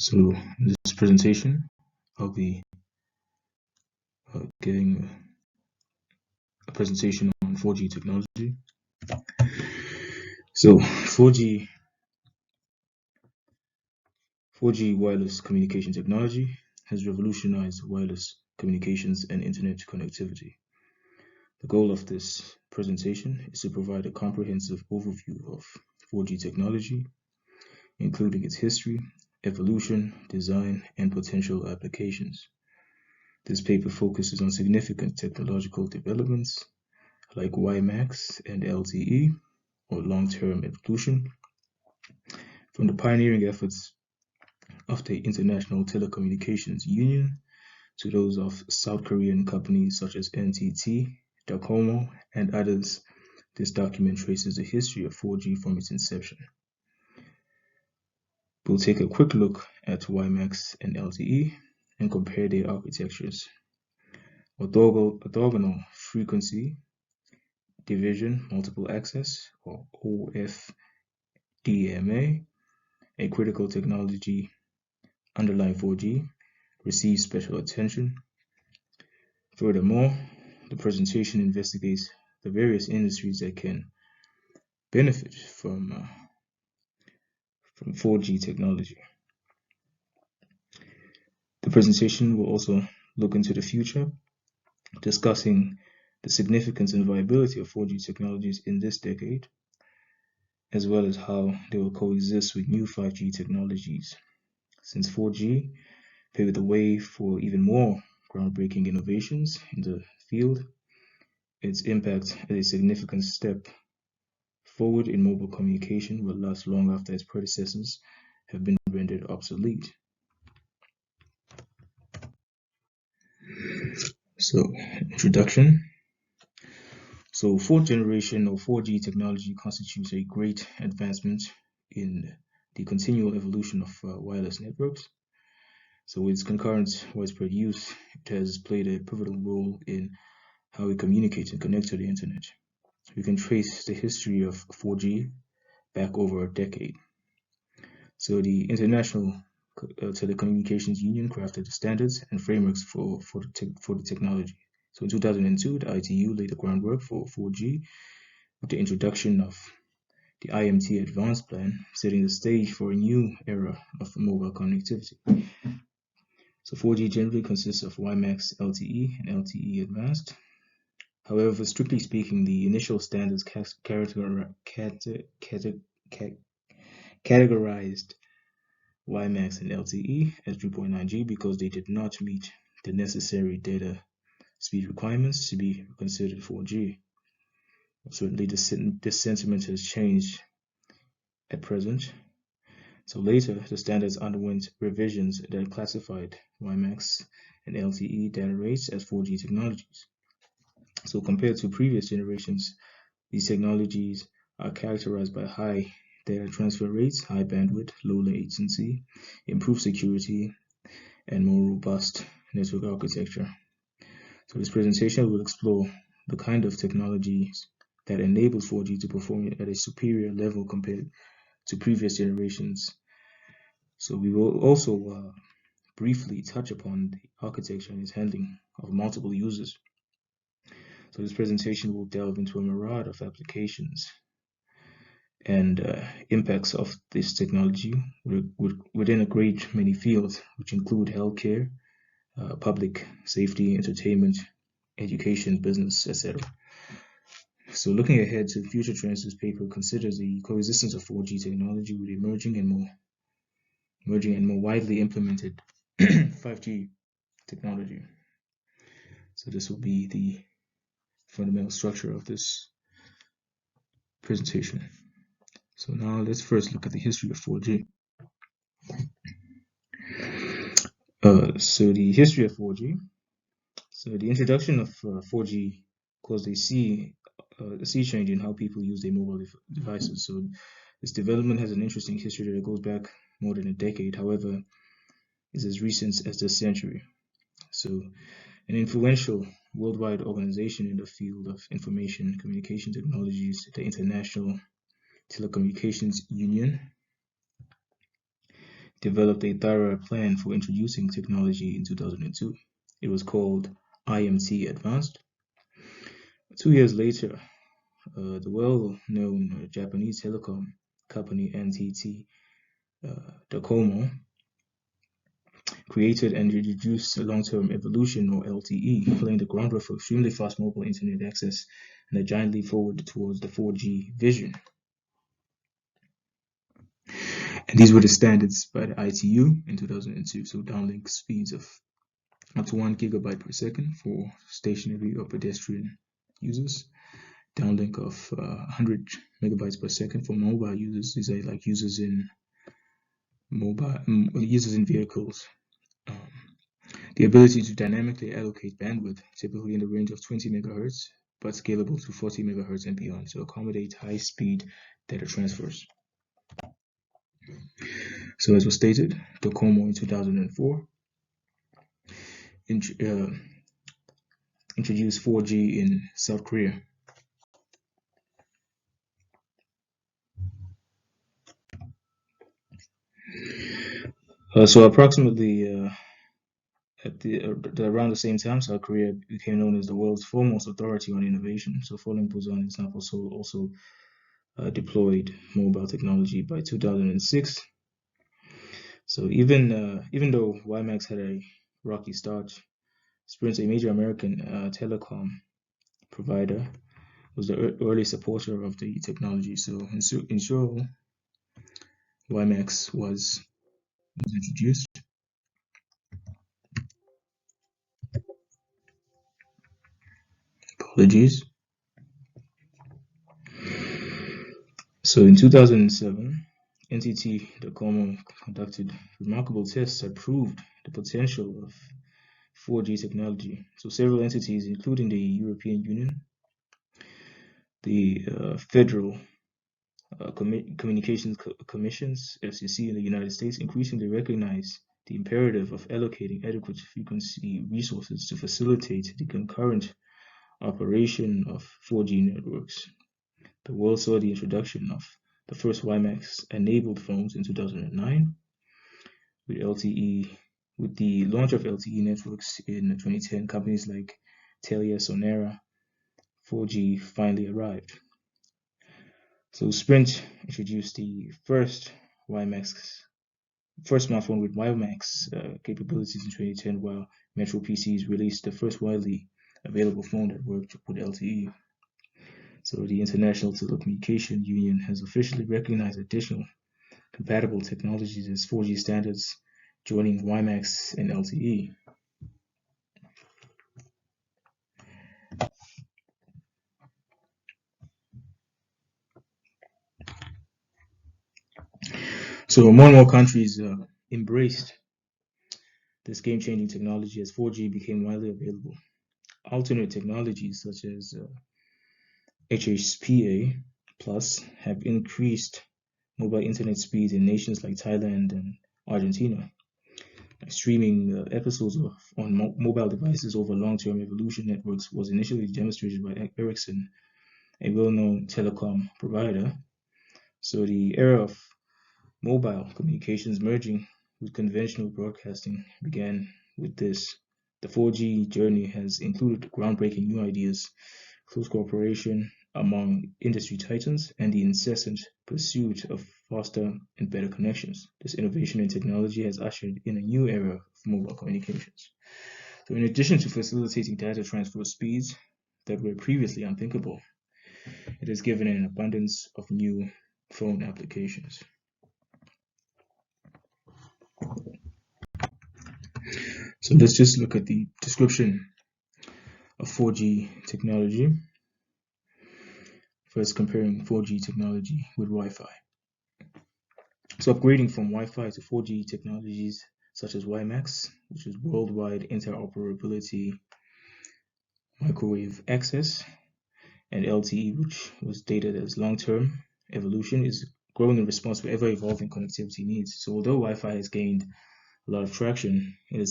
So in this presentation, I'll be giving a presentation on 4G technology. So 4G wireless communication technology has revolutionized wireless communications and internet connectivity. The goal of this presentation is to provide a comprehensive overview of 4G technology, including its history, evolution, design, and potential applications. This paper focuses on significant technological developments like WiMAX and LTE, or long-term evolution, from the pioneering efforts of the International Telecommunications Union to those of South Korean companies such as NTT, Docomo, and others. This document traces the history of 4G from its inception. We'll take a quick look at WiMAX and LTE and compare their architectures. Orthogonal frequency division multiple access, or OFDMA, a critical technology underlying 4G, receives special attention. Furthermore, the presentation investigates the various industries that can benefit from 4G technology. The presentation will also look into the future, discussing the significance and viability of 4G technologies in this decade, as well as how they will coexist with new 5G technologies. Since 4G paved the way for even more groundbreaking innovations in the field, its impact as a significant step forward in mobile communication will last long after its predecessors have been rendered obsolete. So, introduction. So, fourth generation or 4G technology constitutes a great advancement in the continual evolution of wireless networks. So, with its concurrent widespread use, it has played a pivotal role in how we communicate and connect to the internet. We can trace the history of 4G back over a decade. So the International Telecommunications Union crafted the standards and frameworks for the technology. So in 2002, the ITU laid the groundwork for 4G with the introduction of the IMT Advanced Plan, setting the stage for a new era of mobile connectivity. So 4G generally consists of WiMAX, LTE, and LTE Advanced. However, strictly speaking, the initial standards categorized WiMAX and LTE as 3.9G because they did not meet the necessary data speed requirements to be considered 4G. Certainly, this sentiment has changed at present. So later, the standards underwent revisions that classified WiMAX and LTE data rates as 4G technologies. So compared to previous generations, these technologies are characterized by high data transfer rates, high bandwidth, low latency, improved security, and more robust network architecture. So this presentation will explore the kind of technologies that enables 4G to perform at a superior level compared to previous generations. So we will also briefly touch upon the architecture and its handling of multiple users. So this presentation will delve into a myriad of applications and impacts of this technology within a great many fields, which include healthcare, public safety, entertainment, education, business, etc. So looking ahead to future trends, this paper considers the coexistence of 4G technology with emerging and more widely implemented 5G technology. So this will be the fundamental structure of this presentation. So now let's first look at the history of 4G. So the history of 4G. So the introduction of 4G caused a sea change in how people use their mobile devices. So this development has an interesting history that goes back more than a decade. However, is as recent as this century. So an influential worldwide organization in the field of information communication technologies, the International Telecommunications Union, developed a thorough plan for introducing technology in 2002. It was called IMT Advanced. 2 years later, the well-known Japanese telecom company NTT Docomo created and introduced long-term evolution, or LTE, laying the groundwork for extremely fast mobile internet access and a giant leap forward towards the 4G vision. And these were the standards by the ITU in 2002. So downlink speeds of up to 1 gigabyte per second for stationary or pedestrian users. Downlink of 100 megabytes per second for mobile users. These are like users in vehicles. The ability to dynamically allocate bandwidth, typically in the range of 20 megahertz, but scalable to 40 megahertz and beyond, to accommodate high-speed data transfers. So as was stated, Docomo in 2004 introduced 4G in South Korea. So approximately around the same time, South Korea became known as the world's foremost authority on innovation. So following Busan, it's now also deployed mobile technology by 2006. So even though WiMAX had a rocky start, Sprint, a major American telecom provider, was the early supporter of the technology. So in short, WiMAX was introduced. Apologies. So in 2007, NTT Docomo conducted remarkable tests that proved the potential of 4G technology. So several entities, including the European Union, the Federal Communications Commissions, FCC, in the United States, increasingly recognize the imperative of allocating adequate frequency resources to facilitate the concurrent operation of 4G networks. The world saw the introduction of the first WiMAX-enabled phones in 2009, with the launch of LTE networks in 2010. Companies like Telia, Sonera, 4G finally arrived. So Sprint introduced the first smartphone with WiMAX capabilities in 2010, while Metro PCs released the first widely available phone that worked with LTE. So the International Telecommunication Union has officially recognized additional compatible technologies as 4G standards, joining WiMAX and LTE. So more and more countries embraced this game-changing technology as 4G became widely available. Alternate technologies such as HSPA Plus have increased mobile internet speeds in nations like Thailand and Argentina. Streaming episodes on mobile devices over long-term evolution networks was initially demonstrated by Ericsson, a well-known telecom provider. So the era of mobile communications merging with conventional broadcasting began with this. The 4G journey has included groundbreaking new ideas, close cooperation among industry titans, and the incessant pursuit of faster and better connections. This innovation in technology has ushered in a new era of mobile communications. So in addition to facilitating data transfer speeds that were previously unthinkable, it has given an abundance of new phone applications. So let's just look at the description of 4G technology. First, comparing 4G technology with Wi-Fi. So upgrading from Wi-Fi to 4G technologies such as WiMAX, which is worldwide interoperability microwave access, and LTE, which was dated as long-term evolution, is growing in response to ever-evolving connectivity needs. So although Wi-Fi has gained a lot of traction, it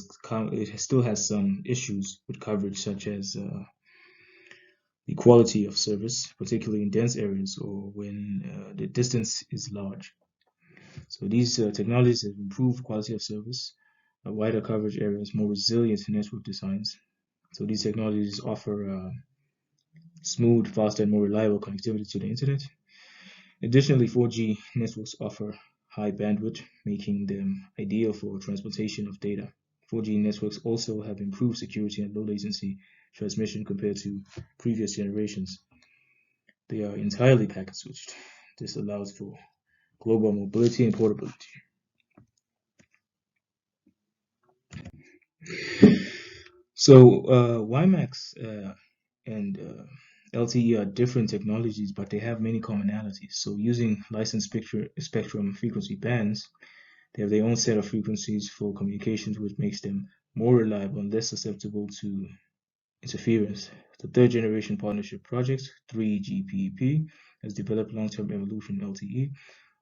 still has some issues with coverage, such as the quality of service, particularly in dense areas or when the distance is large. So these technologies have improved quality of service, wider coverage areas, more resilient network designs. So these technologies offer smooth, faster, and more reliable connectivity to the internet. Additionally, 4G networks offer high bandwidth, making them ideal for transportation of data. 4G networks also have improved security and low latency transmission compared to previous generations. They are entirely packet switched. This allows for global mobility and portability. So WiMAX and LTE are different technologies, but they have many commonalities. So using licensed spectrum frequency bands, they have their own set of frequencies for communications, which makes them more reliable and less susceptible to interference. The third generation partnership project, 3GPP, has developed long-term evolution LTE,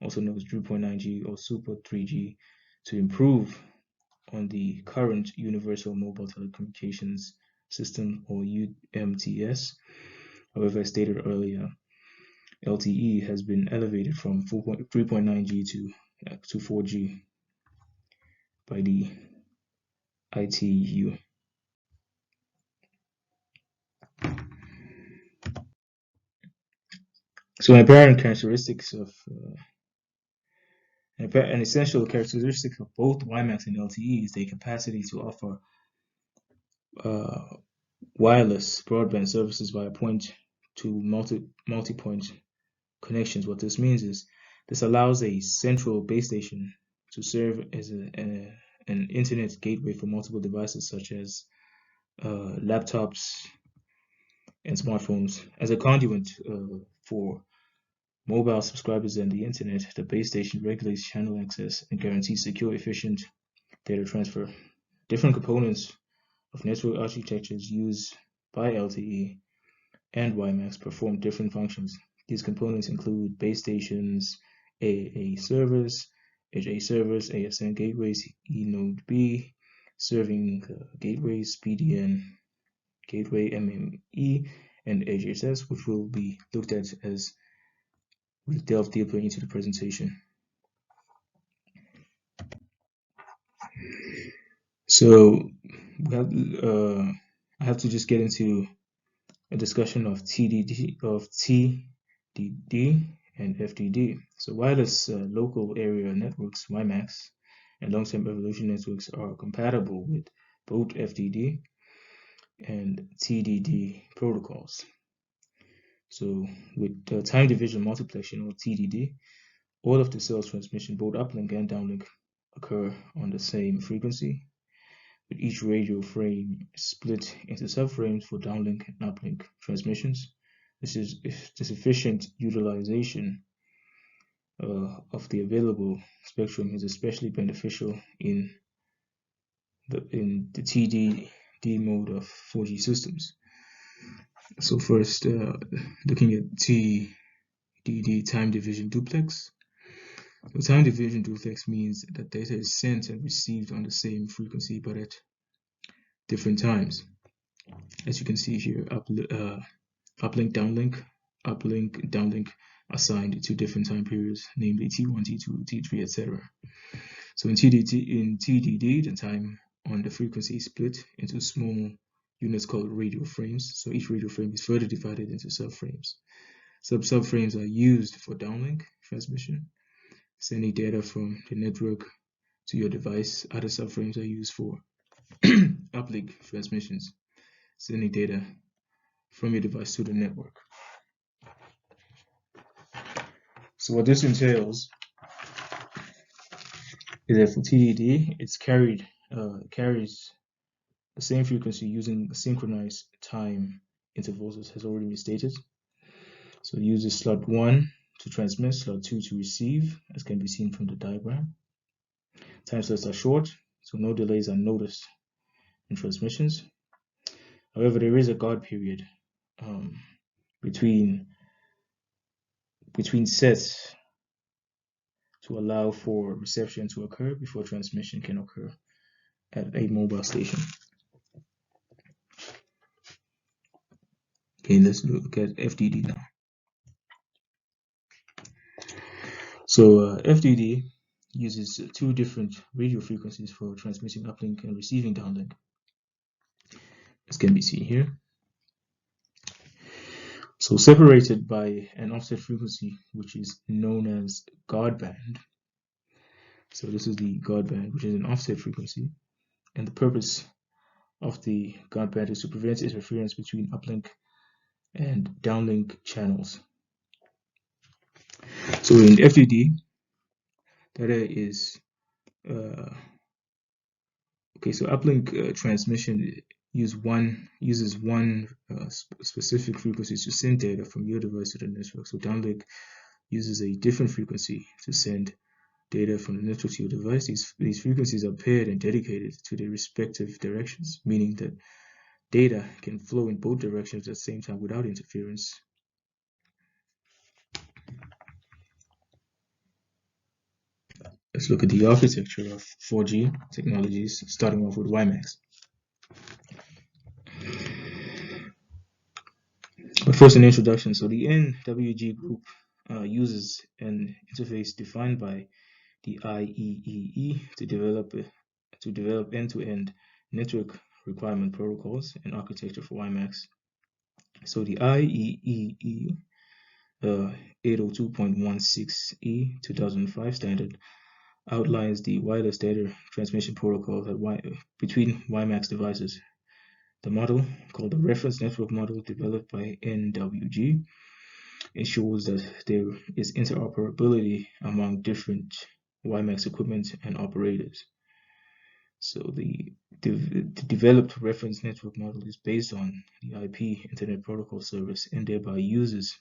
also known as 3.9G or Super 3G, to improve on the current Universal Mobile Telecommunications System or UMTS. However, as stated earlier, LTE has been elevated from 3.9G to 4G by the ITU. So an essential characteristic of both WiMAX and LTE is their capacity to offer wireless broadband services via point to multi-point connections. What this means is this allows a central base station to serve as an internet gateway for multiple devices such as laptops and smartphones. As a conduit for mobile subscribers and the internet, the base station regulates channel access and guarantees secure, efficient data transfer. Different components of network architectures used by LTE and WiMAX perform different functions. These components include base stations, AAA servers, HA servers, ASN gateways, eNode B, serving gateways, BDN gateway, MME, and HSS, which will be looked at as we delve deeper into the presentation. So I have to just get into a discussion of TDD and FDD. So wireless local area networks, WiMAX, and long-term evolution networks are compatible with both FDD and TDD protocols. So with time division multiplexing or TDD, all of the cells transmission, both uplink and downlink, occur on the same frequency, with each radio frame split into subframes for downlink and uplink transmissions. This is the sufficient utilization of the available spectrum is especially beneficial in the TDD mode of 4G systems. So first, looking at TDD, time division duplex. So time division duplex means that data is sent and received on the same frequency but at different times. As you can see here, uplink, downlink, uplink, downlink assigned to different time periods, namely T1, T2, T3, etc. So in TDD, the time on the frequency is split into small units called radio frames. So each radio frame is further divided into subframes. Subframes are used for downlink transmission, sending data from the network to your device. Other subframes are used for uplink transmissions, sending data from your device to the network. So what this entails is that for TDD, it's carries the same frequency using synchronized time intervals, as has already been stated. So it uses slot 1 to transmit, slot 2 to receive, as can be seen from the diagram. Time slots are short, so no delays are noticed in transmissions. However, there is a guard period between sets to allow for reception to occur before transmission can occur at a mobile station. Okay, let's look at FDD now. So FDD uses two different radio frequencies for transmitting uplink and receiving downlink, as can be seen here. So separated by an offset frequency, which is known as guard band. So this is the guard band, which is an offset frequency. And the purpose of the guard band is to prevent interference between uplink and downlink channels. So in FDD, data is so uplink transmission uses one specific frequency to send data from your device to the network. So downlink uses a different frequency to send data from the network to your device. These frequencies are paired and dedicated to their respective directions, meaning that data can flow in both directions at the same time without interference. Let's look at the architecture of 4G technologies, starting off with WiMAX. But first, an introduction. So the NWG group uses an interface defined by the IEEE to develop end-to-end network requirement protocols and architecture for WiMAX. So the IEEE 802.16e 2005 standard outlines the wireless data transmission protocol between WiMAX devices. The model, called the Reference Network Model, developed by NWG, ensures that there is interoperability among different WiMAX equipment and operators. So the developed reference network model is based on the IP Internet Protocol service and thereby uses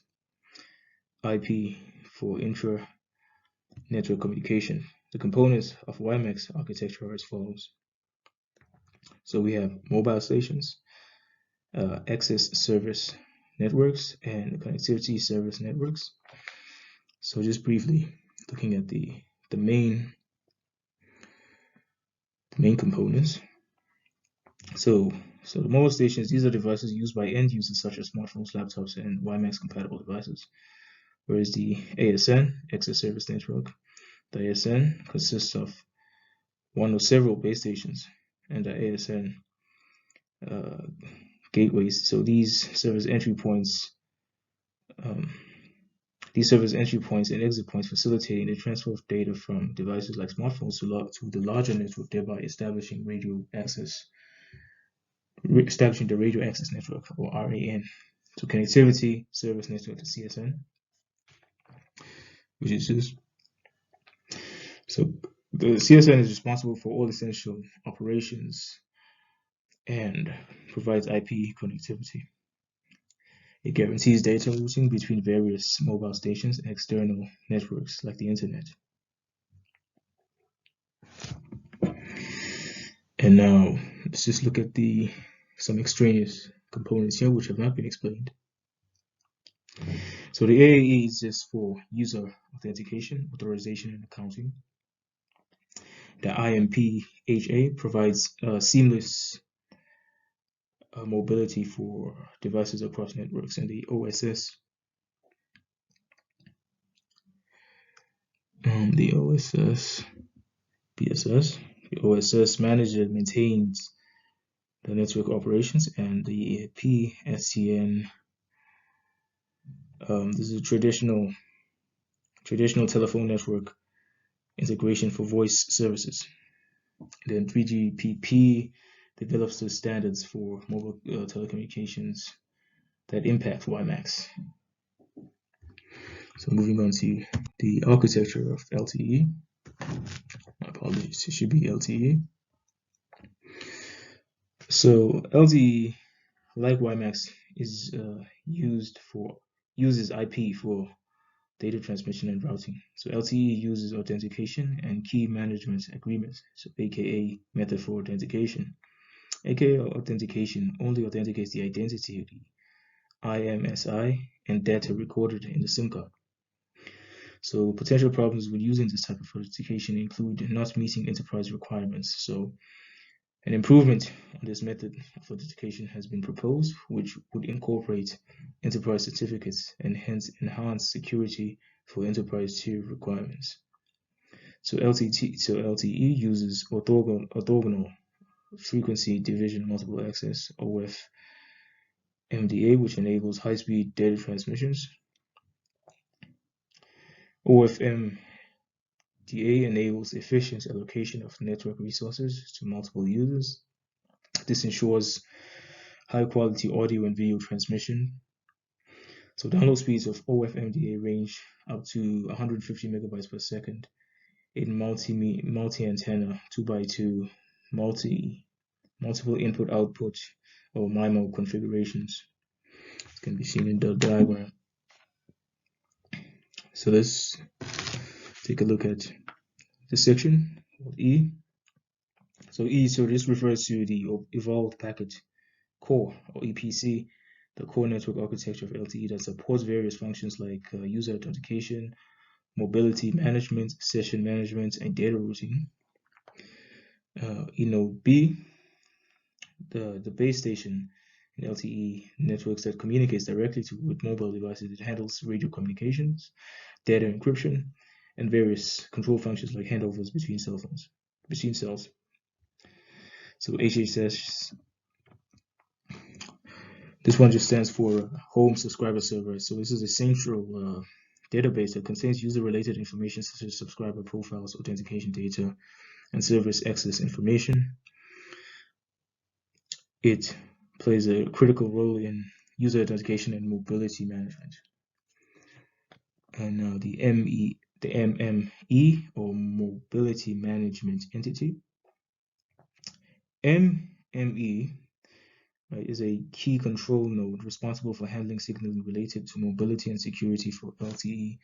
IP for intra-network communication. The components of WiMAX architecture are as follows. So we have mobile stations, access service networks, and connectivity service networks. So just briefly looking at the main components. So the mobile stations, these are devices used by end users such as smartphones, laptops, and WiMAX compatible devices. Whereas the ASN, access service network, the ASN consists of one or several base stations and the ASN gateways. So these serve as entry points. These serve as entry points and exit points, facilitating the transfer of data from devices like smartphones to the larger network, thereby establishing the radio access network, or RAN. So connectivity service network, the CSN, which is this. So the CSN is responsible for all essential operations and provides IP connectivity. It guarantees data routing between various mobile stations and external networks like the internet. And now let's just look at some extraneous components here which have not been explained. So the AAE is just for user authentication, authorization, and accounting. The IMPHA provides seamless mobility for devices across networks, and the OSS manages and maintains the network operations, and the PSTN, this is a traditional telephone network integration for voice services. Then 3GPP develops the standards for mobile telecommunications that impact WiMAX. So moving on to the architecture of LTE. My apologies, it should be LTE. So LTE, like WiMAX, is uses IP for data transmission and routing. So LTE uses authentication and key management agreements, so aka method for authentication. aka authentication only authenticates the identity of the IMSI and data recorded in the SIM card. So potential problems with using this type of authentication include not meeting enterprise requirements. So an improvement on this method of authentication has been proposed, which would incorporate enterprise certificates and hence enhance security for enterprise tier requirements. So LTE uses orthogonal frequency division multiple access OFMDA, which enables high-speed data transmissions. OFMDA enables efficient allocation of network resources to multiple users. This ensures high-quality audio and video transmission. So download speeds of OFMDA range up to 150 megabytes per second in multi-antenna 2x2 multiple input-output or MIMO configurations. It can be seen in the diagram. So let's take a look at this section called E. So this refers to the Evolved Packet Core, or EPC, the core network architecture of LTE that supports various functions like user authentication, mobility management, session management, and data routing. eNodeB, the base station in LTE networks that communicates directly with mobile devices. It handles radio communications, data encryption, and various control functions like handovers between cells. So HSS, this one just stands for Home Subscriber Server. So this is a central database that contains user-related information such as subscriber profiles, authentication data, and service access information. It plays a critical role in user authentication and mobility management. And now the MME, or Mobility Management Entity. MME, right, is a key control node responsible for handling signaling related to mobility and security for LTE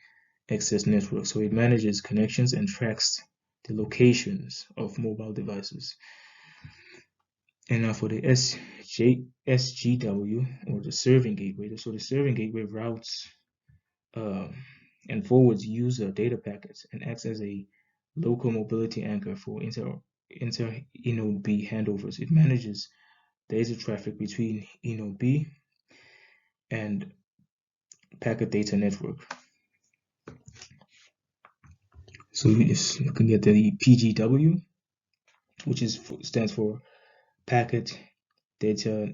access networks. So it manages connections and tracks the locations of mobile devices. And now for the SGW, or the serving gateway. So the serving gateway routes and forwards user data packets and acts as a local mobility anchor for inter-eNodeB handovers. It manages data traffic between eNodeB and packet data network. So it's looking at the PGW, which stands for Packet Data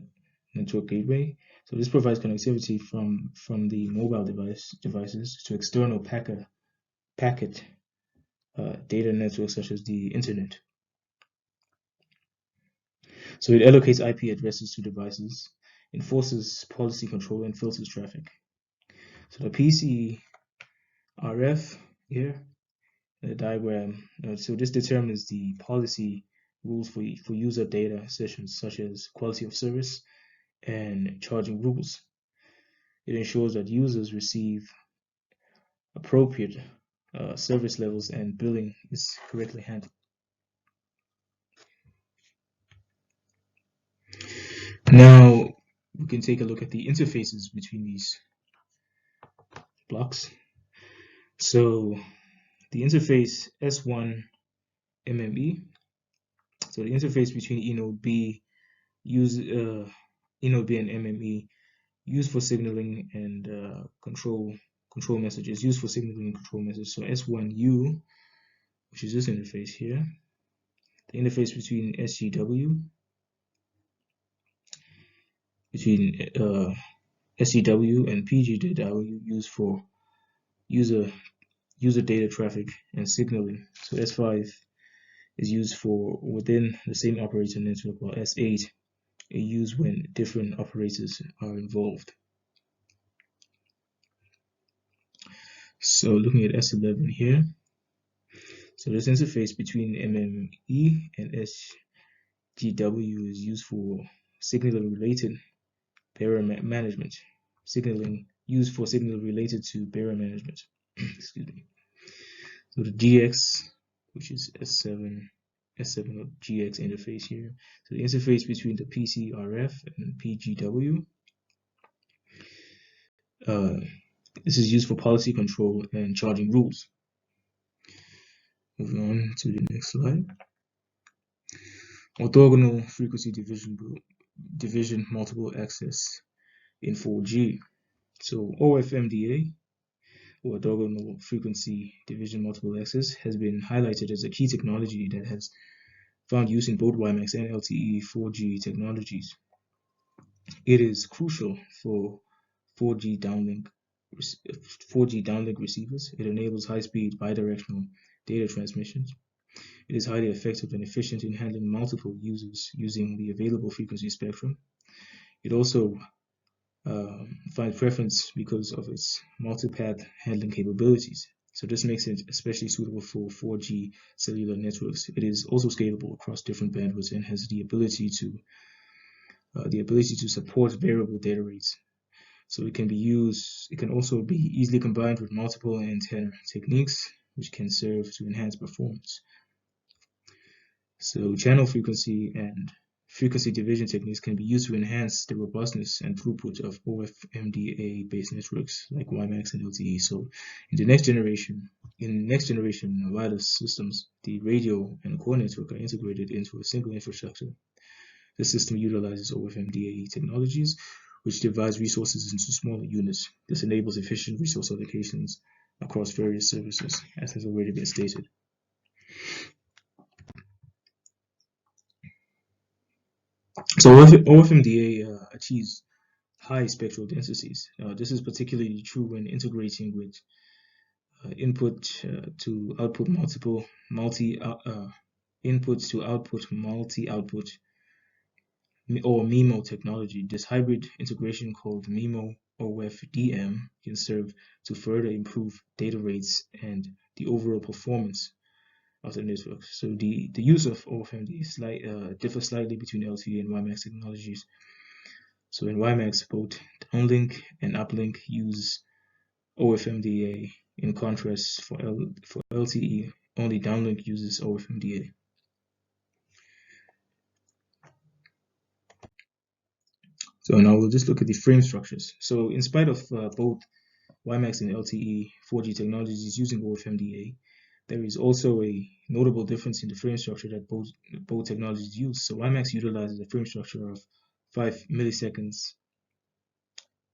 Network Gateway. So this provides connectivity from the mobile devices to external packet data networks such as the internet. So it allocates IP addresses to devices, enforces policy control, and filters traffic. So the PCRF here, the diagram, so this determines the policy rules for user data sessions such as quality of service and charging rules. It ensures that users receive appropriate service levels and billing is correctly handled. Now we can take a look at the interfaces between these blocks. So the interface S1 MME, so the interface between eNodeB eNodeB and MME used for signaling and control messages, used for signaling and control messages. So S1U, which is this interface here, the interface between SGW, SGW and PGW used for user data traffic and signaling. So S5 is used for within the same operator network, while S8 is used when different operators are involved. So looking at S11 here, so this interface between MME and SGW is used for signaling related bearer management. Signaling used for signal related to bearer management. Excuse me. So the GX, which is S7 GX interface here. So the interface between the PCRF and PGW. This is used for policy control and charging rules. Moving on to the next slide. Orthogonal frequency division multiple access in 4G. So OFMDA or orthogonal frequency division multiple access, has been highlighted as a key technology that has found use in both WiMAX and LTE 4G technologies. It is crucial for 4G downlink receivers. It enables high-speed bidirectional data transmissions. It is highly effective and efficient in handling multiple users using the available frequency spectrum. It also finds preference because of its multipath handling capabilities. So this makes it especially suitable for 4G cellular networks. It is also scalable across different bandwidths and has the ability to support variable data rates. So it can also be easily combined with multiple antenna techniques, which can serve to enhance performance. So channel frequency and frequency division techniques can be used to enhance the robustness and throughput of OFMDA-based networks like WiMAX and LTE. So in next generation wireless systems, the radio and core network are integrated into a single infrastructure. The system utilizes OFMDA technologies, which divides resources into smaller units. This enables efficient resource allocations across various services, as has already been stated. So OFMDA achieves high spectral densities. This is particularly true when integrating with input to output multi-output or MIMO technology. This hybrid integration called MIMO OFDM can serve to further improve data rates and the overall performance of the network. So the use of OFMDA differs slightly between LTE and WiMAX technologies. So in WiMAX, both downlink and uplink use OFMDA. In contrast, for LTE, only downlink uses OFMDA. So now we'll just look at the frame structures. So in spite of both WiMAX and LTE 4G technologies using OFMDA, there is also a notable difference in the frame structure that both technologies use. So WiMAX utilizes a frame structure of 5 milliseconds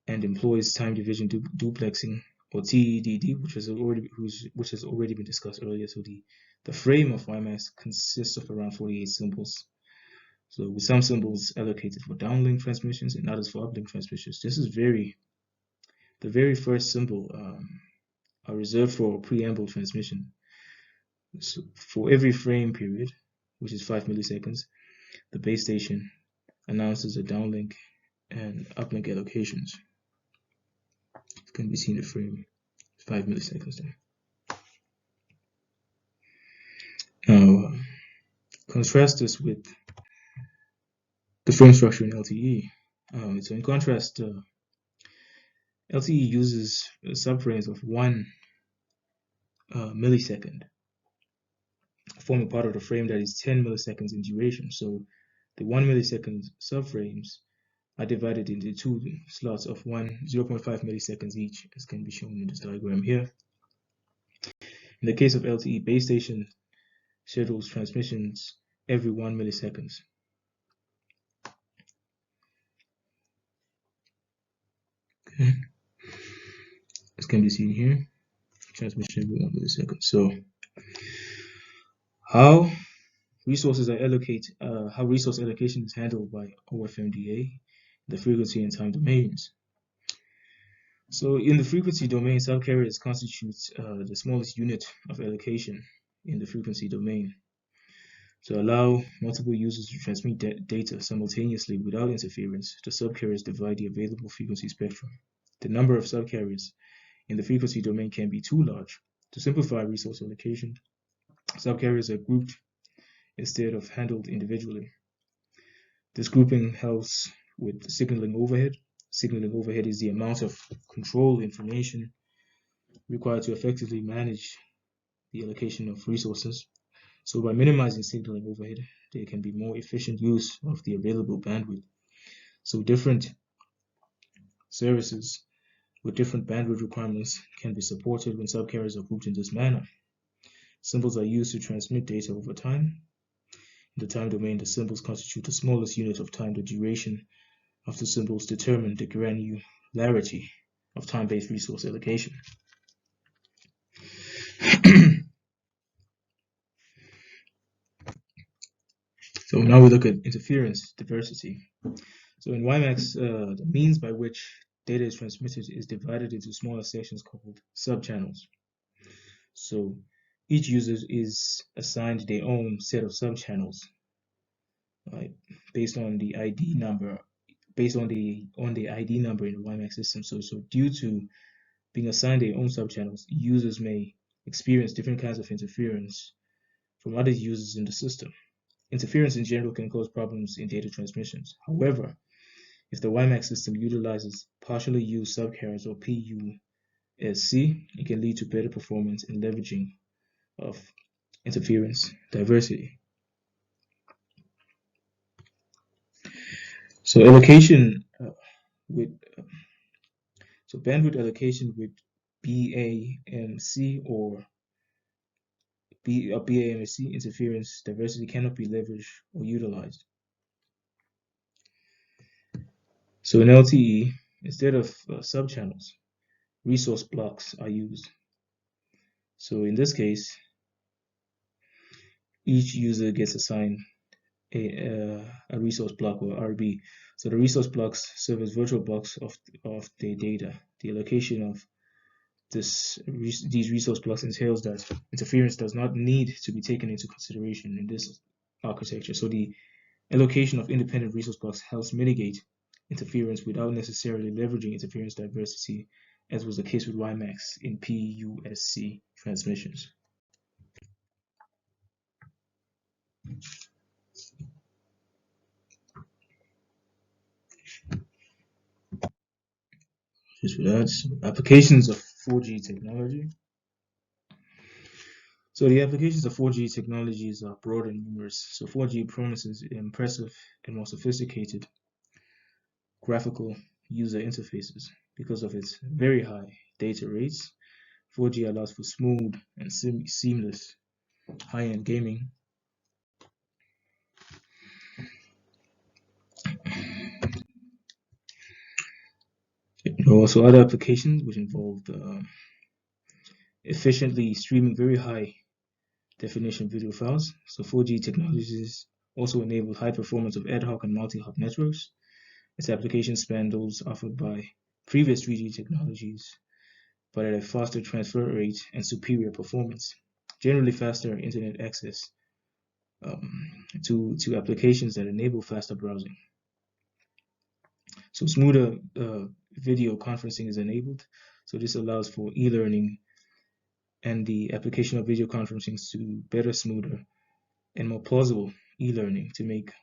and employs time division duplexing, or TDD, which has already been discussed earlier. So the frame of WiMAX consists of around 48 symbols. So with some symbols allocated for downlink transmissions and others for uplink transmissions. The very first symbol are reserved for preamble transmission. So for every frame period, which is 5 milliseconds, the base station announces the downlink and uplink allocations. It can be seen in the frame, 5 milliseconds there. Now, contrast this with the frame structure in LTE. So in contrast, LTE uses subframes of 1 millisecond, forming part of the frame that is 10 milliseconds in duration. So the 1 millisecond subframes are divided into 2 slots of 0.5 milliseconds each, as can be shown in this diagram here. In the case of LTE, base station schedules transmissions every 1 millisecond. Okay. As can be seen here, transmission every 1 millisecond. So how resource allocation is handled by OFMDA, the frequency and time domains. So in the frequency domain, subcarriers constitute the smallest unit of allocation in the frequency domain. To allow multiple users to transmit data simultaneously without interference, the subcarriers divide the available frequency spectrum. The number of subcarriers in the frequency domain can be too large. To simplify resource allocation, subcarriers are grouped instead of handled individually. This grouping helps with signaling overhead. Signaling overhead is the amount of control information required to effectively manage the allocation of resources. So by minimizing signaling overhead, there can be more efficient use of the available bandwidth. So different services with different bandwidth requirements can be supported when subcarriers are grouped in this manner. Symbols are used to transmit data over time. In the time domain, the symbols constitute the smallest unit of time. The duration of the symbols determine the granularity of time-based resource allocation. So now we look at interference diversity. So in WiMAX, the means by which data is transmitted is divided into smaller sections called subchannels. So each user is assigned their own set of subchannels, right, based on the ID number, based on the ID number in the WiMAX system. So due to being assigned their own subchannels, users may experience different kinds of interference from other users in the system. Interference in general can cause problems in data transmissions. However, if the WiMAX system utilizes partially used subcarriers or PUSC, it can lead to better performance and leveraging of interference diversity. So allocation with so bandwidth allocation with BAMC or BAMC interference diversity cannot be leveraged or utilized. So in LTE, instead of subchannels, resource blocks are used. So in this case, each user gets assigned a resource block or RB. So the resource blocks serve as virtual blocks of the data. The allocation of these resource blocks entails that interference does not need to be taken into consideration in this architecture. So the allocation of independent resource blocks helps mitigate interference without necessarily leveraging interference diversity, as was the case with WiMAX in PUSC transmissions. Just for that, applications of 4G technology. So the applications of 4G technologies are broad and numerous. So 4G promises impressive and more sophisticated graphical user interfaces because of its very high data rates. 4G allows for smooth and seamless high-end gaming. Also other applications which involve efficiently streaming very high definition video files. So 4G technologies also enable high performance of ad hoc and multi-hop networks. Its applications span those offered by previous 3G technologies, but at a faster transfer rate and superior performance. Generally faster internet access to applications that enable faster browsing. So smoother video conferencing is enabled. So this allows for e-learning and the application of video conferencing to better, smoother, and more plausible e-learning to make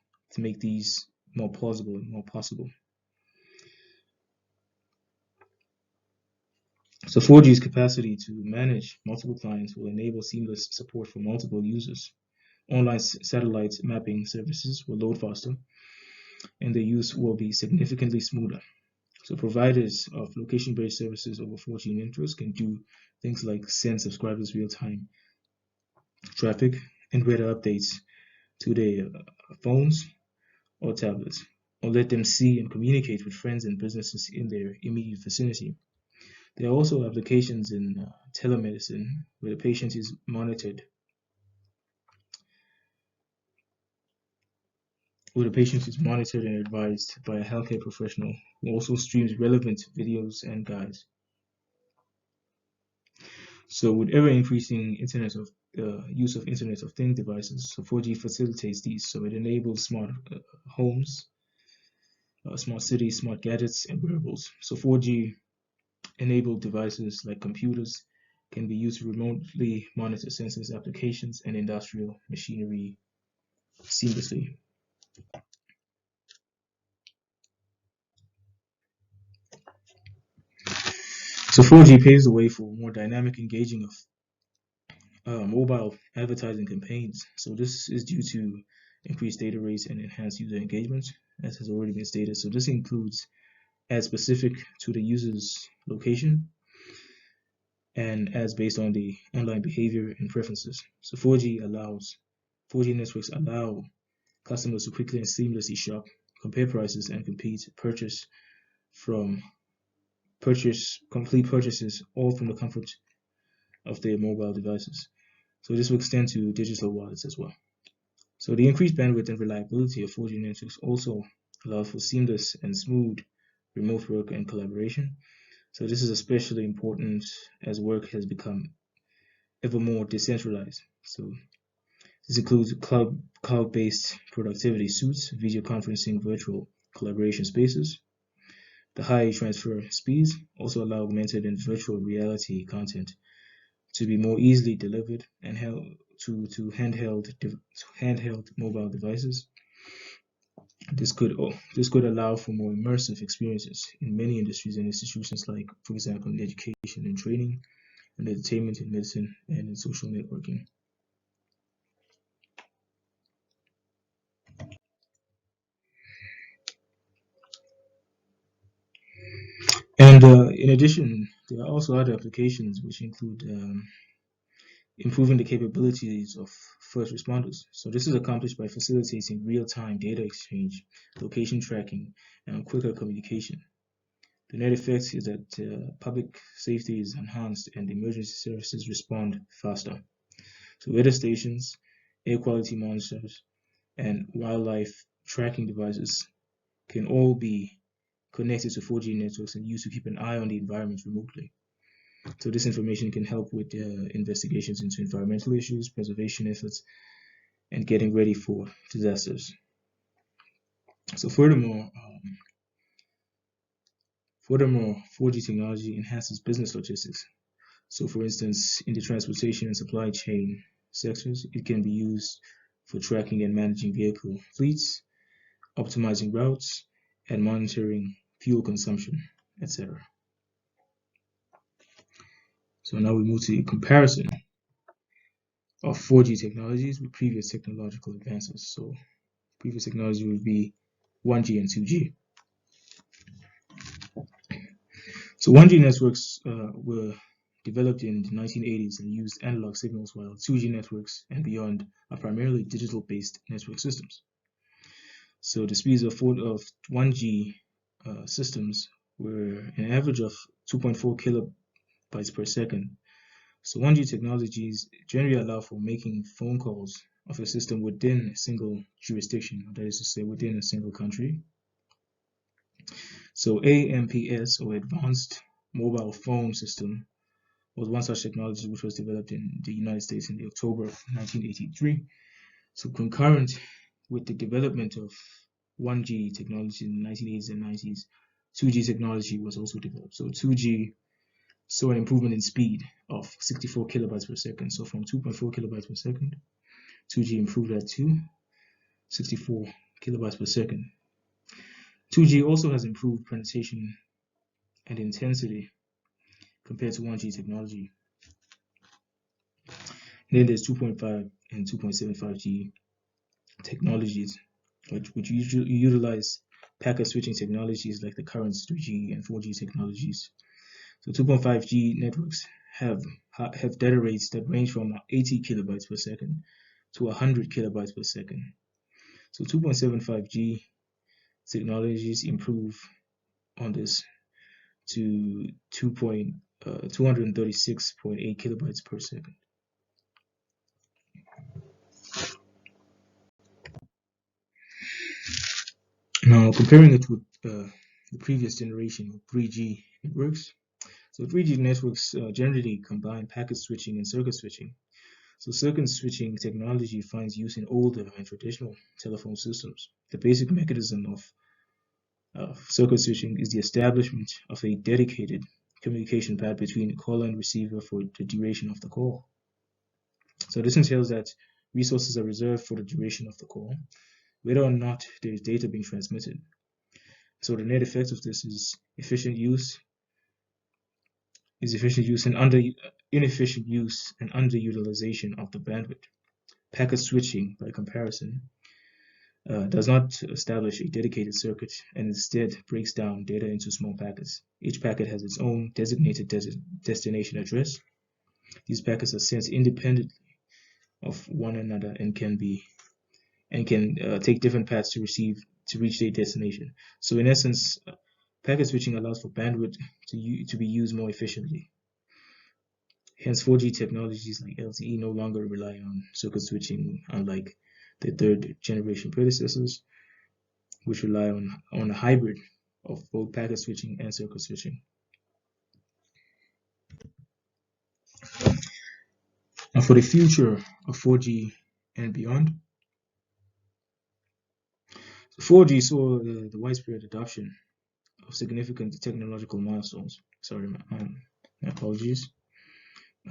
these more plausible and more possible. So 4G's capacity to manage multiple clients will enable seamless support for multiple users. Online satellite mapping services will load faster, and the use will be significantly smoother. So providers of location-based services over 4G networks can do things like send subscribers real-time traffic and weather updates to their phones or tablets, or let them see and communicate with friends and businesses in their immediate vicinity. There are also applications in telemedicine where the patient is monitored, and advised by a healthcare professional who also streams relevant videos and guides. So with ever increasing use of Internet of Things devices, so 4G facilitates these. So it enables smart homes, smart cities, smart gadgets, and wearables. So 4G enabled devices like computers can be used to remotely monitor sensors, applications, and industrial machinery seamlessly. So 4G paves the way for more dynamic engaging of mobile advertising campaigns. So this is due to increased data rates and enhanced user engagement, as has already been stated. So this includes ads specific to the user's location and ads based on the online behavior and preferences. So 4G networks allow customers to quickly and seamlessly shop, compare prices, and complete purchases all from the comfort of their mobile devices. So this will extend to digital wallets as well. So the increased bandwidth and reliability of 4G networks also allow for seamless and smooth remote work and collaboration. So this is especially important as work has become ever more decentralized. So this includes cloud-based productivity suites, video conferencing, virtual collaboration spaces. The high transfer speeds also allow augmented and virtual reality content to be more easily delivered and held to handheld mobile devices. This could allow for more immersive experiences in many industries and institutions, like, for example, in education and training, and entertainment, in medicine, and in social networking. And in addition, there are also other applications which include improving the capabilities of first responders. So this is accomplished by facilitating real-time data exchange, location tracking, and quicker communication. The net effect is that public safety is enhanced and emergency services respond faster. So weather stations, air quality monitors, and wildlife tracking devices can all be connected to 4G networks and used to keep an eye on the environment remotely. So this information can help with investigations into environmental issues, preservation efforts, and getting ready for disasters. So furthermore, 4G technology enhances business logistics. So for instance, in the transportation and supply chain sectors, it can be used for tracking and managing vehicle fleets, optimizing routes, and monitoring fuel consumption, etc. So now we move to the comparison of 4G technologies with previous technological advances. So previous technology would be 1G and 2G. So 1G networks were developed in the 1980s and used analog signals, while 2G networks and beyond are primarily digital-based network systems. So the speeds of 1G systems were an average of 2.4 kilobytes per second. So 1G technologies generally allow for making phone calls of a system within a single jurisdiction, that is to say, within a single country. So AMPS, or Advanced Mobile Phone System, was one such technology which was developed in the United States in the October of 1983. So concurrent with the development of 1G technology in the 1980s and 90s, 2G technology was also developed. So 2G saw an improvement in speed of 64 kilobytes per second. So from 2.4 kilobytes per second, 2G improved that to 64 kilobytes per second. 2G also has improved penetration and intensity compared to 1G technology. And then there's 2.5 and 2.75G technologies, which usually utilize packet switching technologies like the current 2G and 4G technologies. So 2.5G networks have data rates that range from 80 kilobytes per second to 100 kilobytes per second. So 2.75G technologies improve on this to 236.8 kilobytes per second. Now, comparing it with the previous generation of 3G networks. So 3G networks generally combine packet switching and circuit switching. So circuit switching technology finds use in older and traditional telephone systems. The basic mechanism of circuit switching is the establishment of a dedicated communication path between caller and receiver for the duration of the call. So this entails that resources are reserved for the duration of the call, whether or not there is data being transmitted. So the net effect of this is inefficient use and inefficient use and underutilization of the bandwidth. Packet switching, by comparison, does not establish a dedicated circuit and instead breaks down data into small packets. Each packet has its own designated destination address. These packets are sent independently of one another and can take different paths to reach their destination. So in essence, packet switching allows for bandwidth to be used more efficiently. Hence, 4G technologies like LTE no longer rely on circuit switching, unlike the third generation predecessors, which rely on a hybrid of both packet switching and circuit switching. Now, for the future of 4G and beyond, 4G saw the widespread adoption of significant technological milestones. Sorry, my apologies.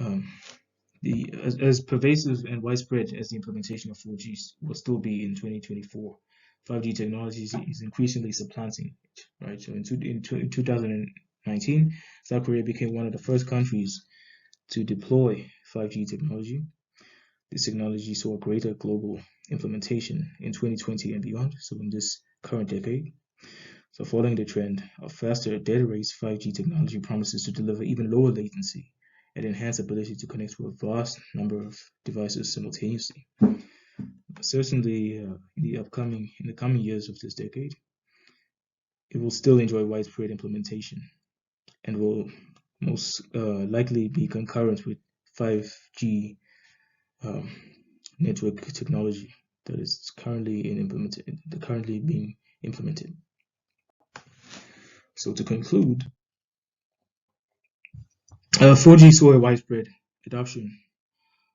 As pervasive and widespread as the implementation of 4G will still be in 2024, 5G technology is increasingly supplanting it. Right. So in 2019, South Korea became one of the first countries to deploy 5G technology. This technology saw a greater global implementation in 2020 and beyond, so in this current decade. So following the trend of faster data rates, 5G technology promises to deliver even lower latency and enhanced ability to connect to a vast number of devices simultaneously. Certainly, in the coming years of this decade, it will still enjoy widespread implementation and will most likely be concurrent with 5G network technology that is currently being implemented. So to conclude, 4G saw a widespread adoption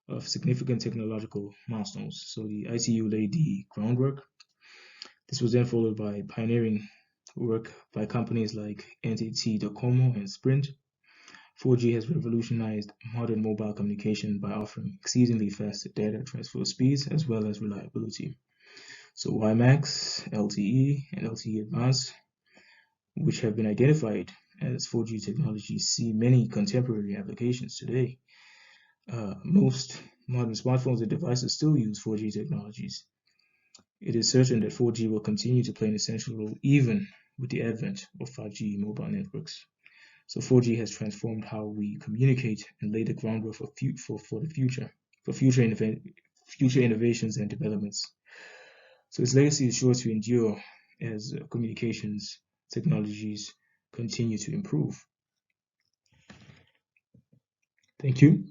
of significant technological milestones. So the ITU laid the groundwork. This was then followed by pioneering work by companies like NTT Docomo and Sprint. 4G has revolutionized modern mobile communication by offering exceedingly fast data transfer speeds as well as reliability. So WiMAX, LTE, and LTE Advanced, which have been identified as 4G technologies, see many contemporary applications today. Most modern smartphones and devices still use 4G technologies. It is certain that 4G will continue to play an essential role even with the advent of 5G mobile networks. So 4G has transformed how we communicate and laid the groundwork for the future, for future innovations and developments. So its legacy is sure to endure as communications technologies continue to improve. Thank you.